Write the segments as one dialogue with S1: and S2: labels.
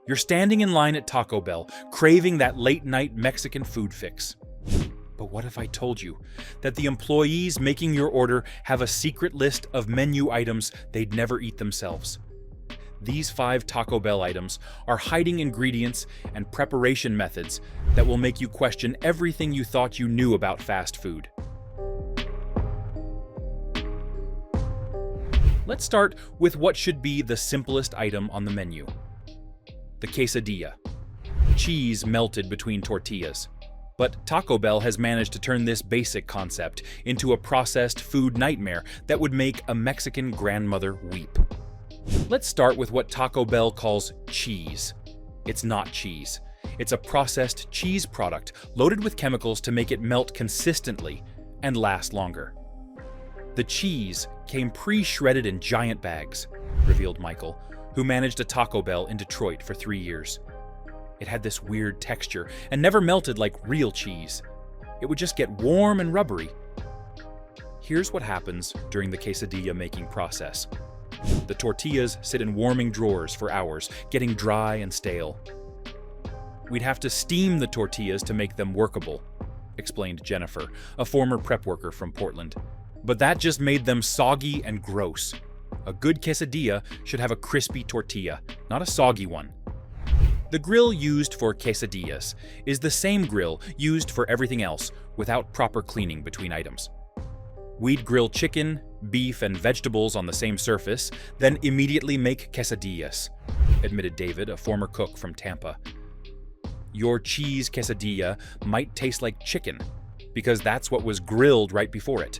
S1: You're standing in line at Taco Bell, craving that late-night Mexican food fix. But what if I told you that the employees making your order have a secret list of menu items they'd never eat themselves? These 5 Taco Bell items are hiding ingredients and preparation methods that will make you question everything you thought you knew about fast food. Let's start with what should be the simplest item on the menu: the quesadilla. Cheese melted between tortillas. But Taco Bell has managed to turn this basic concept into a processed food nightmare that would make a Mexican grandmother weep. Let's start with what Taco Bell calls cheese. It's not cheese. It's a processed cheese product loaded with chemicals to make it melt consistently and last longer. The cheese came pre-shredded in giant bags, revealed Michael, who managed a Taco Bell in Detroit for 3 years. It had this weird texture and never melted like real cheese. It would just get warm and rubbery. Here's what happens during the quesadilla making process. The tortillas sit in warming drawers for hours, getting dry and stale. We'd have to steam the tortillas to make them workable, explained Jennifer, a former prep worker from Portland. But that just made them soggy and gross. A good quesadilla should have a crispy tortilla, not a soggy one. The grill used for quesadillas is the same grill used for everything else without proper cleaning between items. We'd grill chicken, beef, and vegetables on the same surface, then immediately make quesadillas, admitted David, a former cook from Tampa. Your cheese quesadilla might taste like chicken, because that's what was grilled right before it.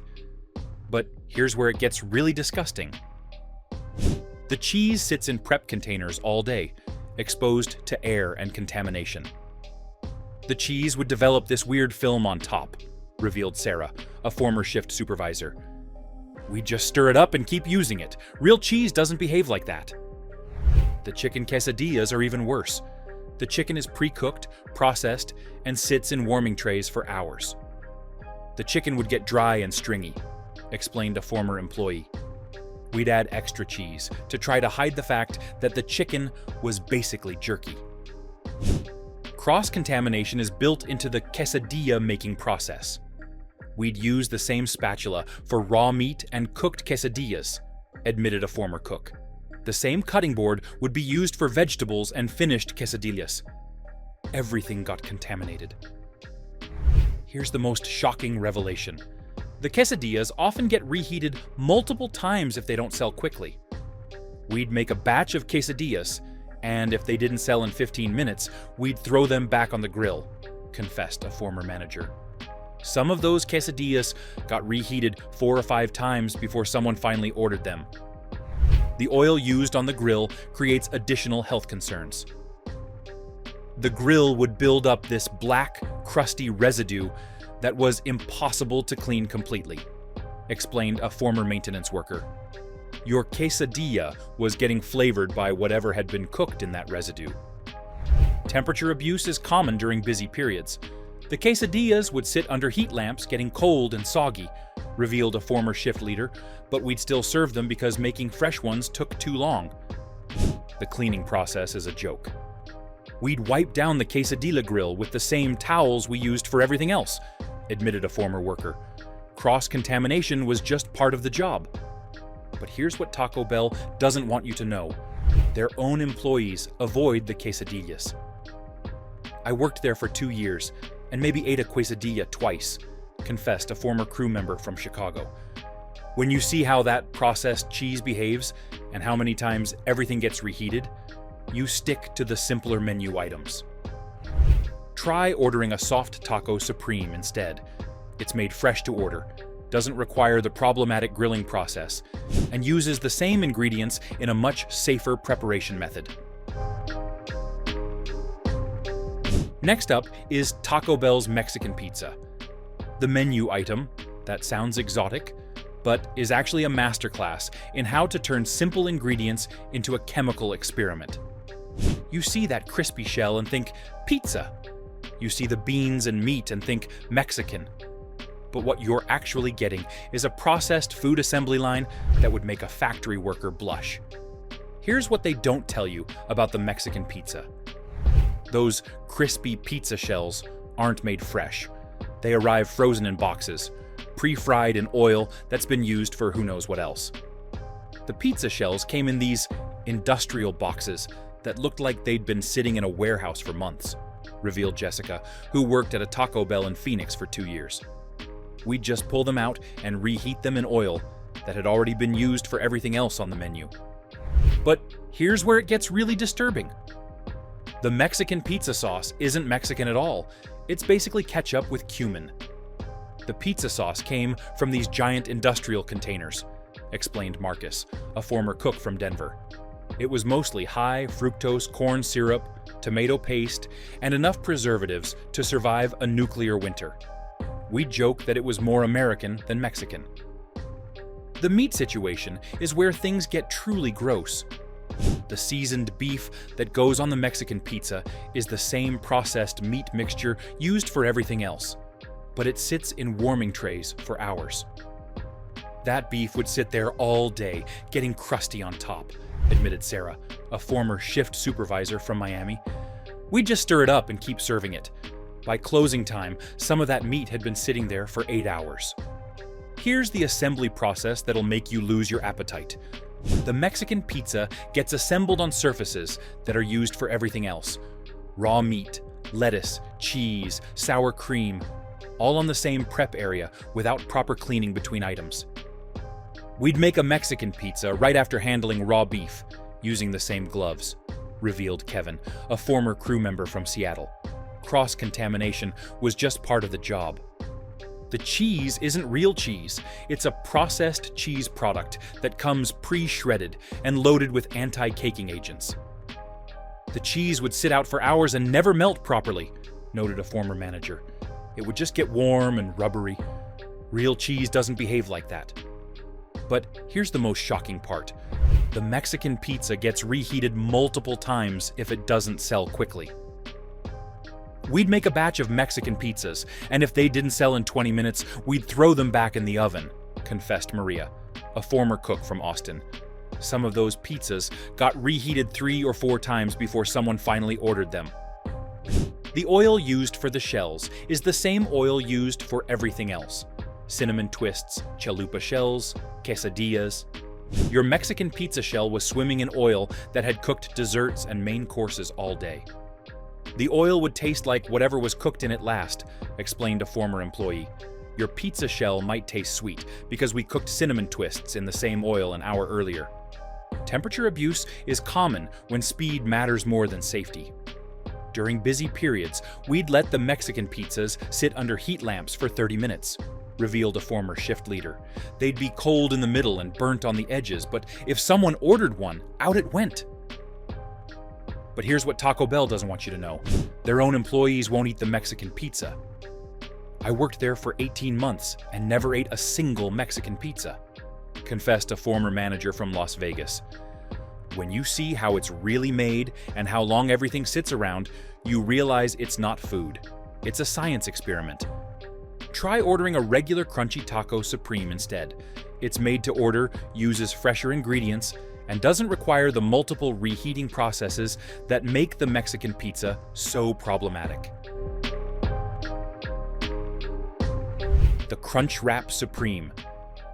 S1: But here's where it gets really disgusting. The cheese sits in prep containers all day, exposed to air and contamination. The cheese would develop this weird film on top, revealed Sarah, a former shift supervisor. We just stir it up and keep using it. Real cheese doesn't behave like that. The chicken quesadillas are even worse. The chicken is pre-cooked, processed, and sits in warming trays for hours. The chicken would get dry and stringy, explained a former employee. We'd add extra cheese to try to hide the fact that the chicken was basically jerky. Cross-contamination is built into the quesadilla making process. We'd use the same spatula for raw meat and cooked quesadillas, admitted a former cook. The same cutting board would be used for vegetables and finished quesadillas. Everything got contaminated. Here's the most shocking revelation. The quesadillas often get reheated multiple times if they don't sell quickly. We'd make a batch of quesadillas, and if they didn't sell in 15 minutes, we'd throw them back on the grill, confessed a former manager. Some of those quesadillas got reheated 4 or 5 times before someone finally ordered them. The oil used on the grill creates additional health concerns. The grill would build up this black, crusty residue that was impossible to clean completely, explained a former maintenance worker. Your quesadilla was getting flavored by whatever had been cooked in that residue. Temperature abuse is common during busy periods. The quesadillas would sit under heat lamps getting cold and soggy, revealed a former shift leader, but we'd still serve them because making fresh ones took too long. The cleaning process is a joke. We'd wipe down the quesadilla grill with the same towels we used for everything else, admitted a former worker. Cross-contamination was just part of the job. But here's what Taco Bell doesn't want you to know. Their own employees avoid the quesadillas. I worked there for 2 years and maybe ate a quesadilla twice, confessed a former crew member from Chicago. When you see how that processed cheese behaves and how many times everything gets reheated, you stick to the simpler menu items. Try ordering a soft taco supreme instead. It's made fresh to order, doesn't require the problematic grilling process, and uses the same ingredients in a much safer preparation method. Next up is Taco Bell's Mexican pizza. The menu item, that sounds exotic, but is actually a masterclass in how to turn simple ingredients into a chemical experiment. You see that crispy shell and think, pizza. You see the beans and meat and think, Mexican. But what you're actually getting is a processed food assembly line that would make a factory worker blush. Here's what they don't tell you about the Mexican pizza. Those crispy pizza shells aren't made fresh. They arrive frozen in boxes, pre-fried in oil that's been used for who knows what else. The pizza shells came in these industrial boxes that looked like they'd been sitting in a warehouse for months, revealed Jessica, who worked at a Taco Bell in Phoenix for 2 years. We'd just pull them out and reheat them in oil that had already been used for everything else on the menu. But here's where it gets really disturbing. The Mexican pizza sauce isn't Mexican at all. It's basically ketchup with cumin. The pizza sauce came from these giant industrial containers, explained Marcus, a former cook from Denver. It was mostly high fructose corn syrup, tomato paste, and enough preservatives to survive a nuclear winter. We joke that it was more American than Mexican. The meat situation is where things get truly gross. The seasoned beef that goes on the Mexican pizza is the same processed meat mixture used for everything else, but it sits in warming trays for hours. That beef would sit there all day, getting crusty on top, admitted Sarah, a former shift supervisor from Miami. We'd just stir it up and keep serving it. By closing time, some of that meat had been sitting there for 8 hours. Here's the assembly process that'll make you lose your appetite. The Mexican pizza gets assembled on surfaces that are used for everything else. Raw meat, lettuce, cheese, sour cream, all on the same prep area without proper cleaning between items. We'd make a Mexican pizza right after handling raw beef, using the same gloves, revealed Kevin, a former crew member from Seattle. Cross-contamination was just part of the job. The cheese isn't real cheese. It's a processed cheese product that comes pre-shredded and loaded with anti-caking agents. The cheese would sit out for hours and never melt properly, noted a former manager. It would just get warm and rubbery. Real cheese doesn't behave like that. But here's the most shocking part. The Mexican pizza gets reheated multiple times if it doesn't sell quickly. We'd make a batch of Mexican pizzas, and if they didn't sell in 20 minutes, we'd throw them back in the oven, confessed Maria, a former cook from Austin. Some of those pizzas got reheated 3 or 4 times before someone finally ordered them. The oil used for the shells is the same oil used for everything else. Cinnamon twists, chalupa shells, quesadillas. Your Mexican pizza shell was swimming in oil that had cooked desserts and main courses all day. The oil would taste like whatever was cooked in it last, explained a former employee. Your pizza shell might taste sweet because we cooked cinnamon twists in the same oil an hour earlier. Temperature abuse is common when speed matters more than safety. During busy periods, we'd let the Mexican pizzas sit under heat lamps for 30 minutes, revealed a former shift leader. They'd be cold in the middle and burnt on the edges, but if someone ordered one, out it went. But here's what Taco Bell doesn't want you to know. Their own employees won't eat the Mexican pizza. I worked there for 18 months and never ate a single Mexican pizza, confessed a former manager from Las Vegas. When you see how it's really made and how long everything sits around, you realize it's not food. It's a science experiment. Try ordering a regular crunchy taco supreme instead. It's made to order, uses fresher ingredients, and doesn't require the multiple reheating processes that make the Mexican pizza so problematic. The Crunch Wrap Supreme,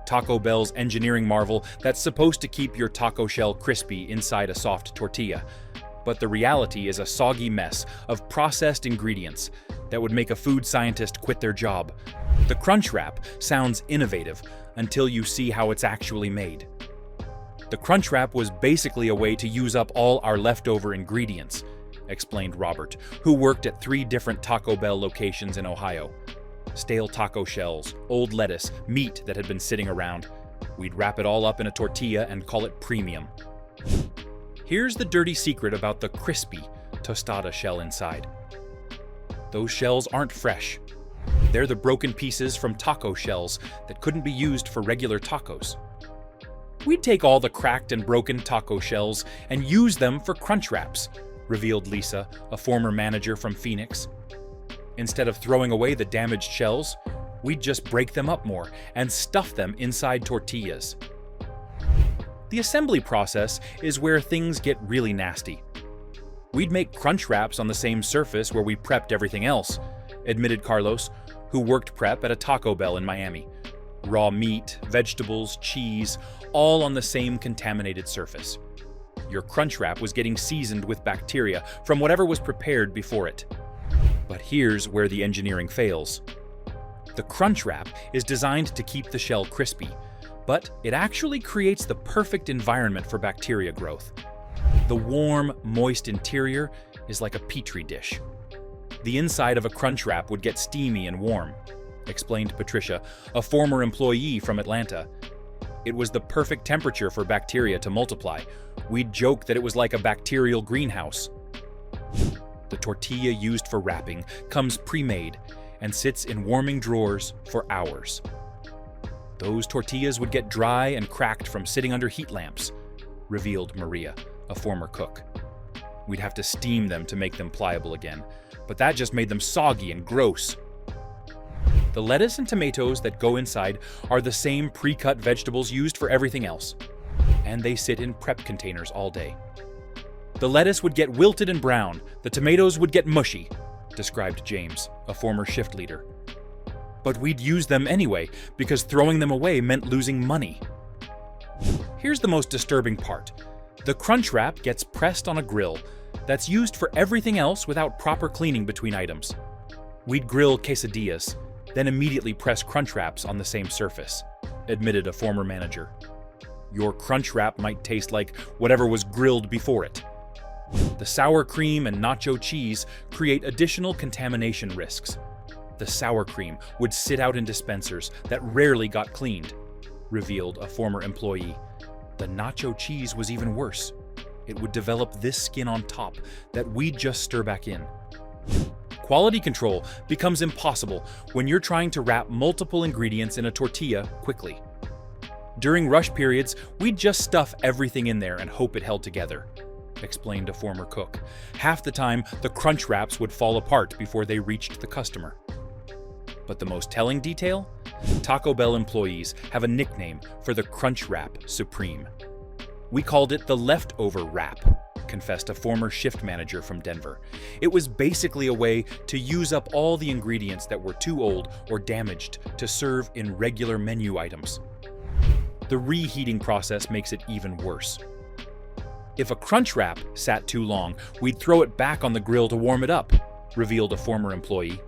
S1: Taco Bell's engineering marvel that's supposed to keep your taco shell crispy inside a soft tortilla. But the reality is a soggy mess of processed ingredients that would make a food scientist quit their job. The Crunch Wrap sounds innovative until you see how it's actually made. The Crunch Wrap was basically a way to use up all our leftover ingredients, explained Robert, who worked at 3 different Taco Bell locations in Ohio. Stale taco shells, old lettuce, meat that had been sitting around. We'd wrap it all up in a tortilla and call it premium. Here's the dirty secret about the crispy tostada shell inside. Those shells aren't fresh. They're the broken pieces from taco shells that couldn't be used for regular tacos. We'd take all the cracked and broken taco shells and use them for crunch wraps, revealed Lisa, a former manager from Phoenix. Instead of throwing away the damaged shells, we'd just break them up more and stuff them inside tortillas. The assembly process is where things get really nasty. We'd make crunch wraps on the same surface where we prepped everything else, admitted Carlos, who worked prep at a Taco Bell in Miami. Raw meat, vegetables, cheese, all on the same contaminated surface. Your crunch wrap was getting seasoned with bacteria from whatever was prepared before it. But here's where the engineering fails. The crunch wrap is designed to keep the shell crispy, but it actually creates the perfect environment for bacteria growth. The warm, moist interior is like a petri dish. The inside of a crunch wrap would get steamy and warm, explained Patricia, a former employee from Atlanta. It was the perfect temperature for bacteria to multiply. We'd joke that it was like a bacterial greenhouse. The tortilla used for wrapping comes pre-made and sits in warming drawers for hours. Those tortillas would get dry and cracked from sitting under heat lamps, revealed Maria, a former cook. We'd have to steam them to make them pliable again, but that just made them soggy and gross. The lettuce and tomatoes that go inside are the same pre-cut vegetables used for everything else, and they sit in prep containers all day. The lettuce would get wilted and brown, the tomatoes would get mushy, described James, a former shift leader. But we'd use them anyway, because throwing them away meant losing money. Here's the most disturbing part. The crunch wrap gets pressed on a grill that's used for everything else without proper cleaning between items. We'd grill quesadillas, then immediately press crunch wraps on the same surface, admitted a former manager. Your crunch wrap might taste like whatever was grilled before it. The sour cream and nacho cheese create additional contamination risks. The sour cream would sit out in dispensers that rarely got cleaned, revealed a former employee. The nacho cheese was even worse. It would develop this skin on top that we'd just stir back in. Quality control becomes impossible when you're trying to wrap multiple ingredients in a tortilla quickly. During rush periods, we'd just stuff everything in there and hope it held together, explained a former cook. Half the time, the crunch wraps would fall apart before they reached the customer. But the most telling detail? Taco Bell employees have a nickname for the crunch wrap supreme. We called it the leftover wrap, confessed a former shift manager from Denver. It was basically a way to use up all the ingredients that were too old or damaged to serve in regular menu items. The reheating process makes it even worse. If a crunch wrap sat too long, we'd throw it back on the grill to warm it up, revealed a former employee.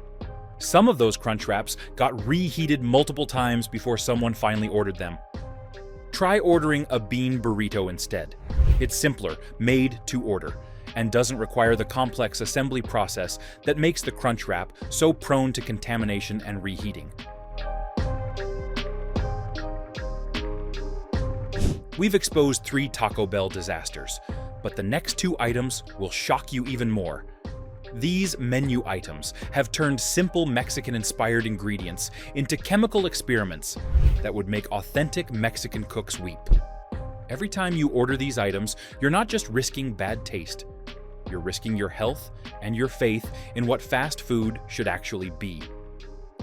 S1: Some of those crunch wraps got reheated multiple times before someone finally ordered them. Try ordering a bean burrito instead. It's simpler, made to order, and doesn't require the complex assembly process that makes the crunch wrap so prone to contamination and reheating. We've exposed 3 Taco Bell disasters, but the next 2 items will shock you even more. These menu items have turned simple Mexican-inspired ingredients into chemical experiments that would make authentic Mexican cooks weep. Every time you order these items, you're not just risking bad taste. You're risking your health and your faith in what fast food should actually be.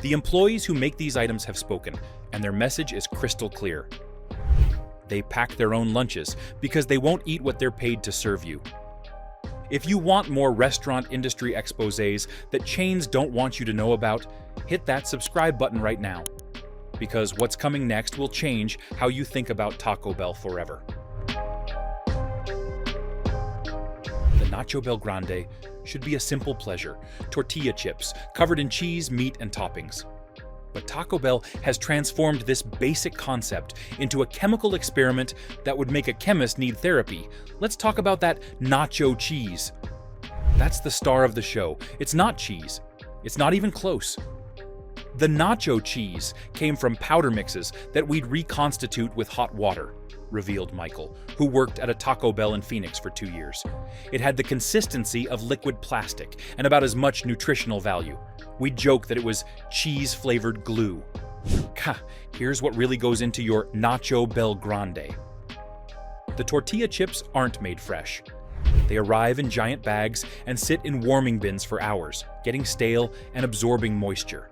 S1: The employees who make these items have spoken, and their message is crystal clear. They pack their own lunches because they won't eat what they're paid to serve you. If you want more restaurant industry exposés that chains don't want you to know about, hit that subscribe button right now. Because what's coming next will change how you think about Taco Bell forever. The Nacho Bell Grande should be a simple pleasure, tortilla chips covered in cheese, meat, and toppings. But Taco Bell has transformed this basic concept into a chemical experiment that would make a chemist need therapy. Let's talk about that nacho cheese. That's the star of the show. It's not cheese. It's not even close. The nacho cheese came from powder mixes that we'd reconstitute with hot water, revealed Michael, who worked at a Taco Bell in Phoenix for 2 years. It had the consistency of liquid plastic and about as much nutritional value. We'd joke that it was cheese-flavored glue. Here's what really goes into your Nacho Bell Grande. The tortilla chips aren't made fresh. They arrive in giant bags and sit in warming bins for hours, getting stale and absorbing moisture.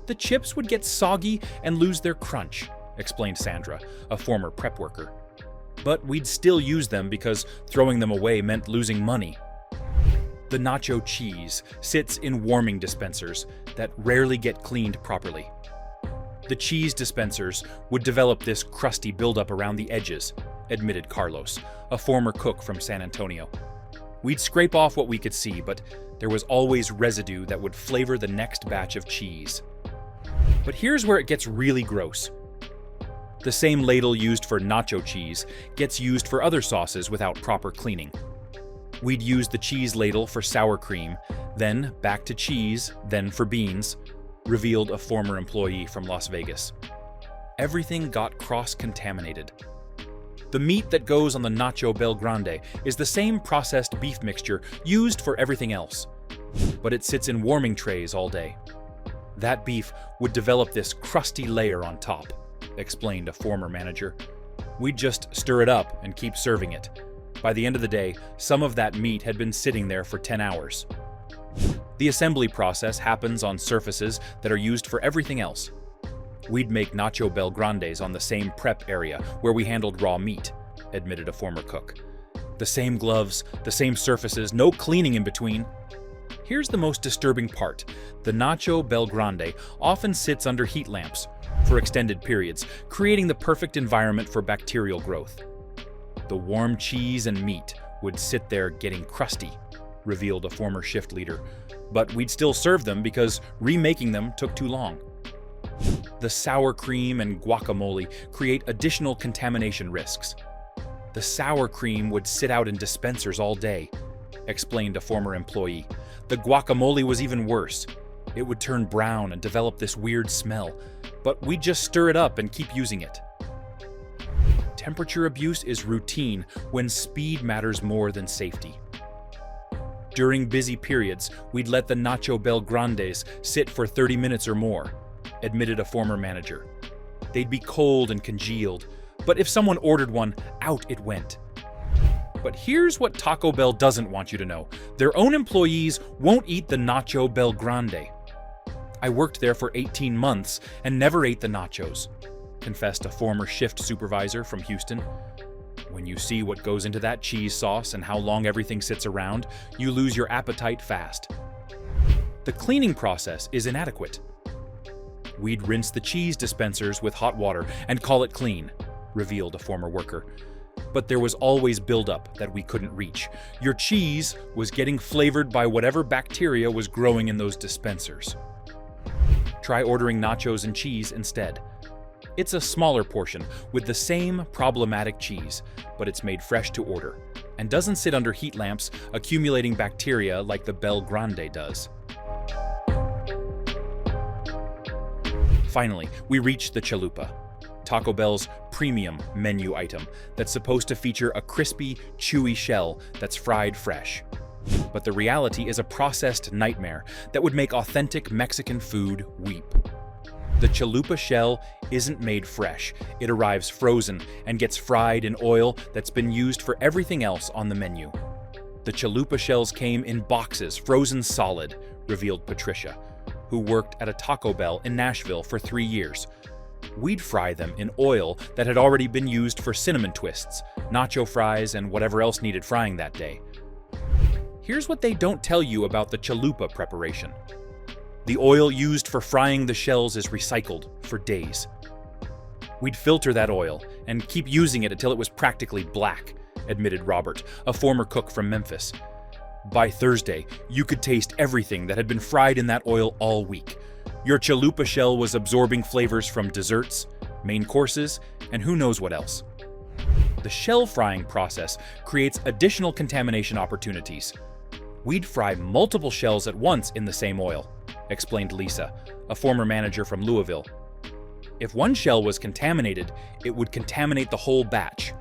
S1: The chips would get soggy and lose their crunch, explained Sandra, a former prep worker. but we'd still use them because throwing them away meant losing money. The nacho cheese sits in warming dispensers that rarely get cleaned properly. The cheese dispensers would develop this crusty buildup around the edges, admitted Carlos, a former cook from San Antonio. We'd scrape off what we could see, but there was always residue that would flavor the next batch of cheese. But here's where it gets really gross. The same ladle used for nacho cheese gets used for other sauces without proper cleaning. We'd use the cheese ladle for sour cream, then back to cheese, then for beans, revealed a former employee from Las Vegas. Everything got cross-contaminated. The meat that goes on the Nacho Bell Grande is the same processed beef mixture used for everything else, but it sits in warming trays all day. That beef would develop this crusty layer on top, explained a former manager. We'd just stir it up and keep serving it. By the end of the day, some of that meat had been sitting there for 10 hours. The assembly process happens on surfaces that are used for everything else. We'd make Nacho Bell Grandes on the same prep area where we handled raw meat, admitted a former cook. The same gloves, the same surfaces, no cleaning in between. Here's the most disturbing part. The Nacho Bell Grande often sits under heat lamps for extended periods, creating the perfect environment for bacterial growth. The warm cheese and meat would sit there getting crusty, revealed a former shift leader, but we'd still serve them because remaking them took too long. The sour cream and guacamole create additional contamination risks. The sour cream would sit out in dispensers all day, explained a former employee. The guacamole was even worse. It would turn brown and develop this weird smell, but we'd just stir it up and keep using it. Temperature abuse is routine when speed matters more than safety. During busy periods, we'd let the Nacho Bell Grandes sit for 30 minutes or more, admitted a former manager. They'd be cold and congealed, but if someone ordered one, out it went. But here's what Taco Bell doesn't want you to know. Their own employees won't eat the Nacho Bell Grande. I worked there for 18 months and never ate the nachos, confessed a former shift supervisor from Houston. When you see what goes into that cheese sauce and how long everything sits around, you lose your appetite fast. The cleaning process is inadequate. We'd rinse the cheese dispensers with hot water and call it clean, revealed a former worker. But there was always buildup that we couldn't reach. Your cheese was getting flavored by whatever bacteria was growing in those dispensers. Try ordering nachos and cheese instead. It's a smaller portion with the same problematic cheese, but it's made fresh to order and doesn't sit under heat lamps accumulating bacteria like the Bell Grande does. Finally, we reach the Chalupa, Taco Bell's premium menu item that's supposed to feature a crispy, chewy shell that's fried fresh. But the reality is a processed nightmare that would make authentic Mexican food weep. The Chalupa shell isn't made fresh. It arrives frozen and gets fried in oil that's been used for everything else on the menu. The Chalupa shells came in boxes, frozen solid, revealed Patricia, who worked at a Taco Bell in Nashville for 3 years. We'd fry them in oil that had already been used for cinnamon twists, nacho fries, and whatever else needed frying that day. Here's what they don't tell you about the Chalupa preparation. The oil used for frying the shells is recycled for days. We'd filter that oil and keep using it until it was practically black, admitted Robert, a former cook from Memphis. By Thursday, you could taste everything that had been fried in that oil all week. Your Chalupa shell was absorbing flavors from desserts, main courses, and who knows what else. The shell frying process creates additional contamination opportunities. We'd fry multiple shells at once in the same oil, explained Lisa, a former manager from Louisville. If one shell was contaminated, it would contaminate the whole batch.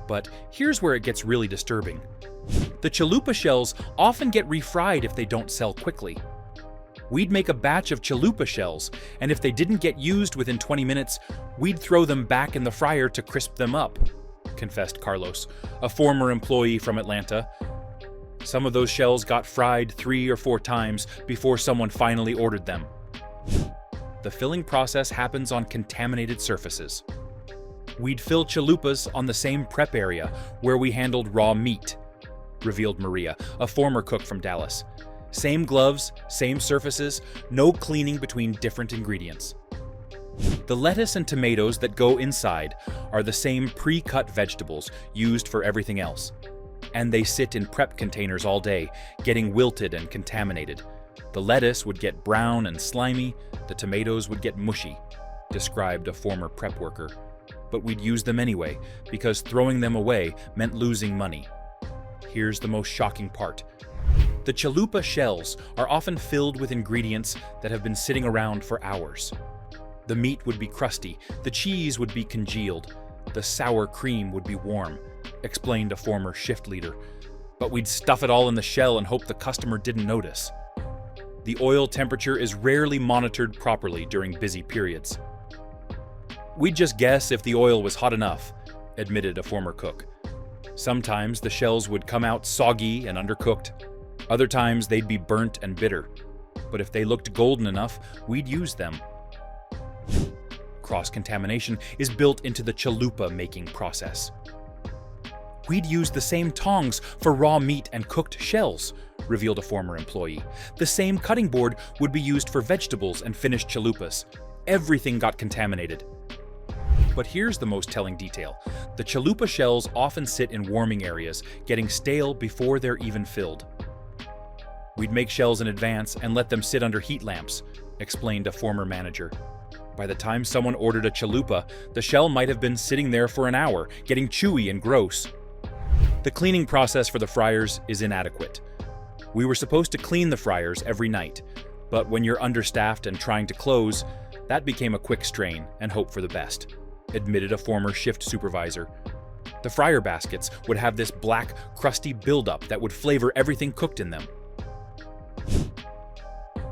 S1: But here's where it gets really disturbing. The Chalupa shells often get refried if they don't sell quickly. We'd make a batch of Chalupa shells, and if they didn't get used within 20 minutes, we'd throw them back in the fryer to crisp them up, confessed Carlos, a former employee from Atlanta. Some of those shells got fried 3 or 4 times before someone finally ordered them. The filling process happens on contaminated surfaces. We'd fill chalupas on the same prep area where we handled raw meat, revealed Maria, a former cook from Dallas. Same gloves, same surfaces, no cleaning between different ingredients. The lettuce and tomatoes that go inside are the same pre-cut vegetables used for everything else. And they sit in prep containers all day, getting wilted and contaminated. The lettuce would get brown and slimy, the tomatoes would get mushy, described a former prep worker. But we'd use them anyway, because throwing them away meant losing money. Here's the most shocking part. The chalupa shells are often filled with ingredients that have been sitting around for hours. The meat would be crusty, the cheese would be congealed, the sour cream would be warm, explained a former shift leader. But we'd stuff it all in the shell and hope the customer didn't notice. The oil temperature is rarely monitored properly during busy periods. We'd just guess if the oil was hot enough, admitted a former cook. Sometimes the shells would come out soggy and undercooked. Other times they'd be burnt and bitter. But if they looked golden enough, we'd use them. Cross-contamination is built into the chalupa making process. We'd use the same tongs for raw meat and cooked shells, revealed a former employee. The same cutting board would be used for vegetables and finished chalupas. Everything got contaminated. But here's the most telling detail. The chalupa shells often sit in warming areas, getting stale before they're even filled. We'd make shells in advance and let them sit under heat lamps, explained a former manager. By the time someone ordered a chalupa, the shell might have been sitting there for an hour, getting chewy and gross. The cleaning process for the fryers is inadequate. We were supposed to clean the fryers every night, but when you're understaffed and trying to close, that became a quick strain and hope for the best, admitted a former shift supervisor. The fryer baskets would have this black, crusty buildup that would flavor everything cooked in them.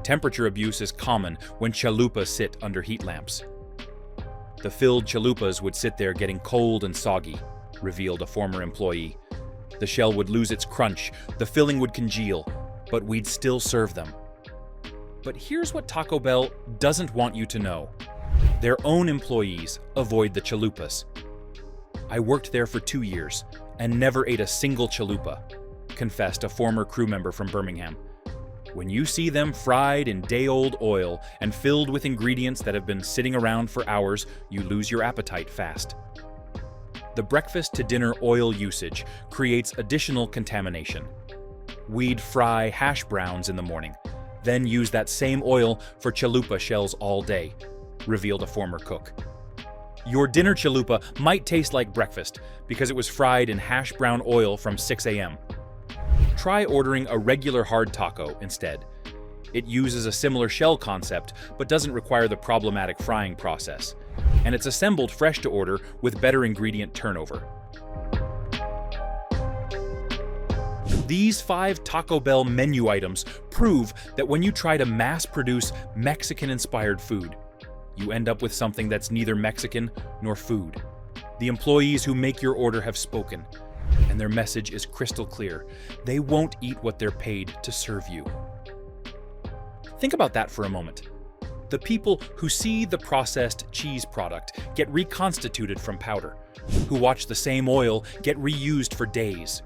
S1: Temperature abuse is common when chalupas sit under heat lamps. The filled chalupas would sit there getting cold and soggy, revealed a former employee. The shell would lose its crunch, the filling would congeal, but we'd still serve them. But here's what Taco Bell doesn't want you to know. Their own employees avoid the chalupas. I worked there for 2 years and never ate a single chalupa, confessed a former crew member from Birmingham. When you see them fried in day-old oil and filled with ingredients that have been sitting around for hours, you lose your appetite fast. The breakfast to dinner oil usage creates additional contamination. We'd fry hash browns in the morning, then use that same oil for chalupa shells all day, revealed a former cook. Your dinner chalupa might taste like breakfast because it was fried in hash brown oil from 6 a.m. Try ordering a regular hard taco instead. It uses a similar shell concept, but doesn't require the problematic frying process. And it's assembled fresh to order with better ingredient turnover. These 5 Taco Bell menu items prove that when you try to mass-produce Mexican-inspired food, you end up with something that's neither Mexican nor food. The employees who make your order have spoken, and their message is crystal clear. They won't eat what they're paid to serve you. Think about that for a moment. The people who see the processed cheese product get reconstituted from powder, who watch the same oil get reused for days,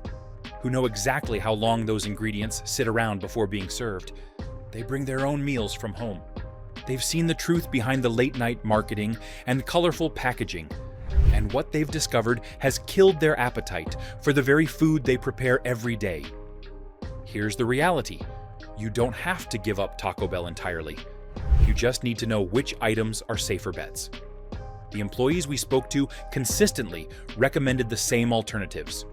S1: who know exactly how long those ingredients sit around before being served. They bring their own meals from home. They've seen the truth behind the late-night marketing and colorful packaging, and what they've discovered has killed their appetite for the very food they prepare every day. Here's the reality. You don't have to give up Taco Bell entirely. You just need to know which items are safer bets. The employees we spoke to consistently recommended the same alternatives: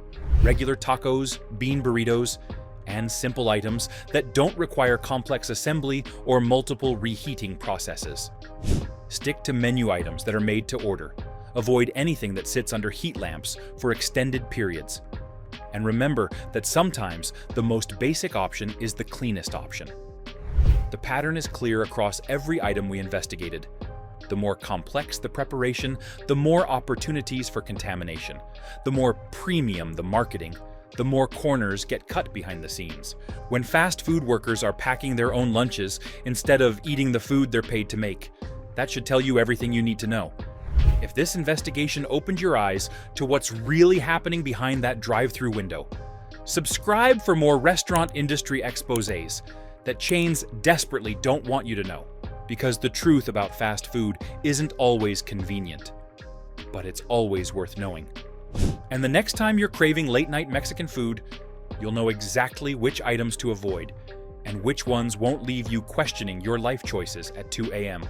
S1: regular tacos, bean burritos, and simple items that don't require complex assembly or multiple reheating processes. Stick to menu items that are made to order. Avoid anything that sits under heat lamps for extended periods. And remember that sometimes the most basic option is the cleanest option. The pattern is clear across every item we investigated. The more complex the preparation, the more opportunities for contamination. The more premium the marketing, the more corners get cut behind the scenes. When fast food workers are packing their own lunches instead of eating the food they're paid to make, that should tell you everything you need to know. If this investigation opened your eyes to what's really happening behind that drive-through window, subscribe for more restaurant industry exposés that chains desperately don't want you to know, because the truth about fast food isn't always convenient, but it's always worth knowing. And the next time you're craving late-night Mexican food, you'll know exactly which items to avoid and which ones won't leave you questioning your life choices at 2 a.m.